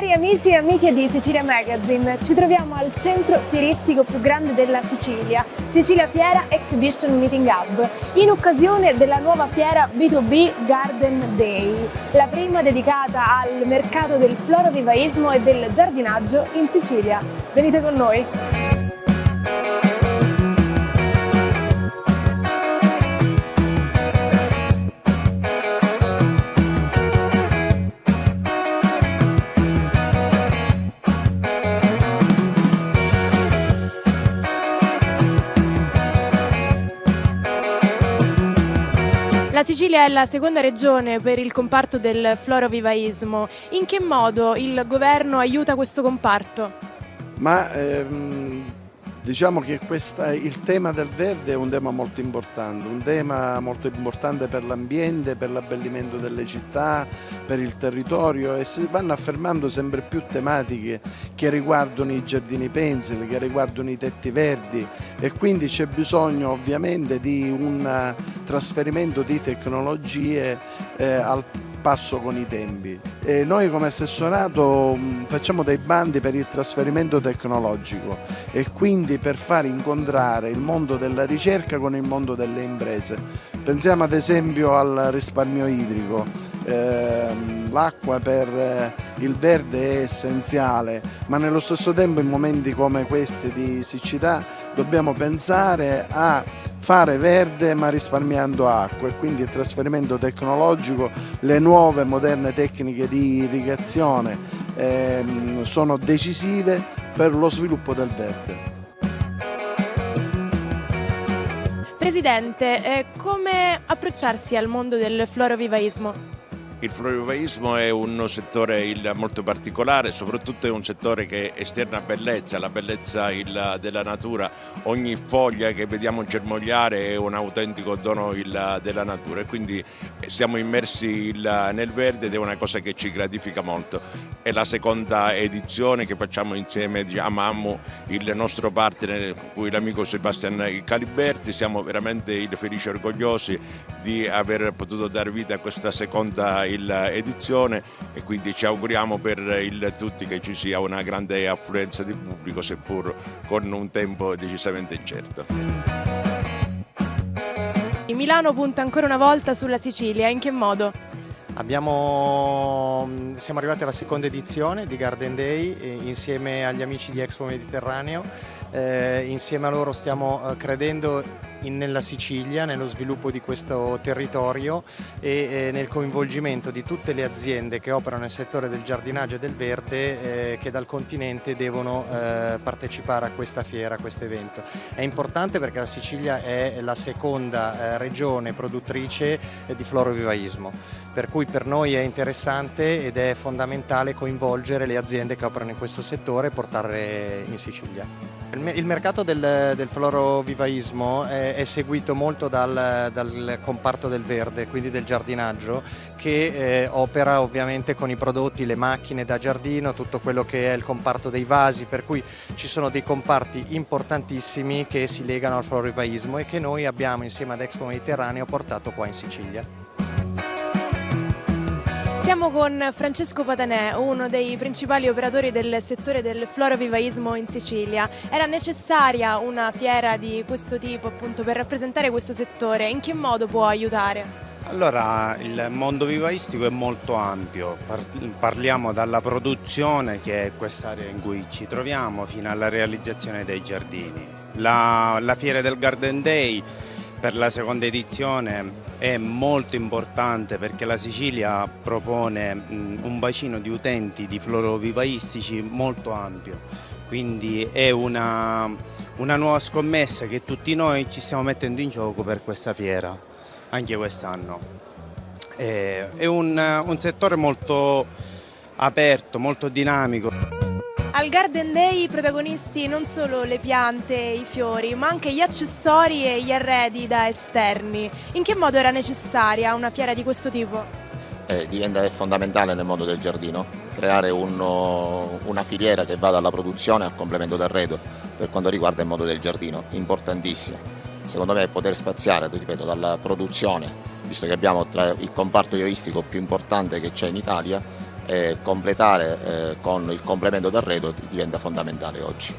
Cari amici e amiche di Sicilia Magazine, ci troviamo al centro fieristico più grande della Sicilia, Sicilia Fiera Exhibition Meeting Hub, in occasione della nuova fiera B2B Garden Day, la prima dedicata al mercato del florovivaismo e del giardinaggio in Sicilia. Venite con noi! La Sicilia è la seconda regione per il comparto del florovivaismo. In che modo il governo aiuta questo comparto? Diciamo che il tema del verde è un tema molto importante per l'ambiente, per l'abbellimento delle città, per il territorio, e si vanno affermando sempre più tematiche che riguardano i giardini pensili, che riguardano i tetti verdi, e quindi c'è bisogno ovviamente di un trasferimento di tecnologie al passo con i tempi. E noi come assessorato facciamo dei bandi per il trasferimento tecnologico e quindi per far incontrare il mondo della ricerca con il mondo delle imprese. Pensiamo ad esempio al risparmio idrico. L'acqua per il verde è essenziale, ma nello stesso tempo in momenti come questi di siccità dobbiamo pensare a fare verde ma risparmiando acqua, e quindi il trasferimento tecnologico, le nuove moderne tecniche di irrigazione sono decisive per lo sviluppo del verde. Presidente, come approcciarsi al mondo del florovivaismo? Il florovivaismo è un settore molto particolare, soprattutto è un settore che esterna bellezza, la bellezza della natura. Ogni foglia che vediamo germogliare è un autentico dono della natura, e quindi siamo immersi nel verde ed è una cosa che ci gratifica molto. È la seconda edizione che facciamo insieme a Mammu, il nostro partner, cui l'amico Sebastian Caliberti. Siamo veramente felici e orgogliosi di aver potuto dare vita a questa seconda edizione, e quindi ci auguriamo per tutti che ci sia una grande affluenza di pubblico, seppur con un tempo decisamente incerto. Milano punta ancora una volta sulla Sicilia, in che modo? Siamo arrivati alla seconda edizione di Garden Day insieme agli amici di Expo Mediterraneo. Insieme a loro stiamo credendo nella Sicilia, nello sviluppo di questo territorio e nel coinvolgimento di tutte le aziende che operano nel settore del giardinaggio e del verde che dal continente devono partecipare a questa fiera, a questo evento. È importante perché la Sicilia è la seconda regione produttrice di florovivaismo, per cui per noi è interessante ed è fondamentale coinvolgere le aziende che operano in questo settore e portarle in Sicilia. Il mercato del florovivaismo è seguito molto dal comparto del verde, quindi del giardinaggio, che opera ovviamente con i prodotti, le macchine da giardino, tutto quello che è il comparto dei vasi, per cui ci sono dei comparti importantissimi che si legano al florovivaismo e che noi abbiamo insieme ad Expo Mediterraneo portato qua in Sicilia. Siamo con Francesco Patanè, uno dei principali operatori del settore del florovivaismo in Sicilia. Era necessaria una fiera di questo tipo appunto per rappresentare questo settore? In che modo può aiutare? Allora, il mondo vivaistico è molto ampio, parliamo dalla produzione, che è quest'area in cui ci troviamo, fino alla realizzazione dei giardini. La fiera del Garden Day per la seconda edizione è molto importante perché la Sicilia propone un bacino di utenti di florovivaistici molto ampio, quindi è una nuova scommessa che tutti noi ci stiamo mettendo in gioco per questa fiera, anche quest'anno. È un settore molto aperto, molto dinamico. Al Garden Day protagonisti non solo le piante e i fiori, ma anche gli accessori e gli arredi da esterni. In che modo era necessaria una fiera di questo tipo? Diventa fondamentale nel mondo del giardino creare una filiera che va dalla produzione al complemento d'arredo per quanto riguarda il mondo del giardino, importantissimo. Secondo me poter spaziare, ripeto, dalla produzione, visto che abbiamo tra il comparto vivaistico più importante che c'è in Italia, e completare con il complemento d'arredo diventa fondamentale oggi.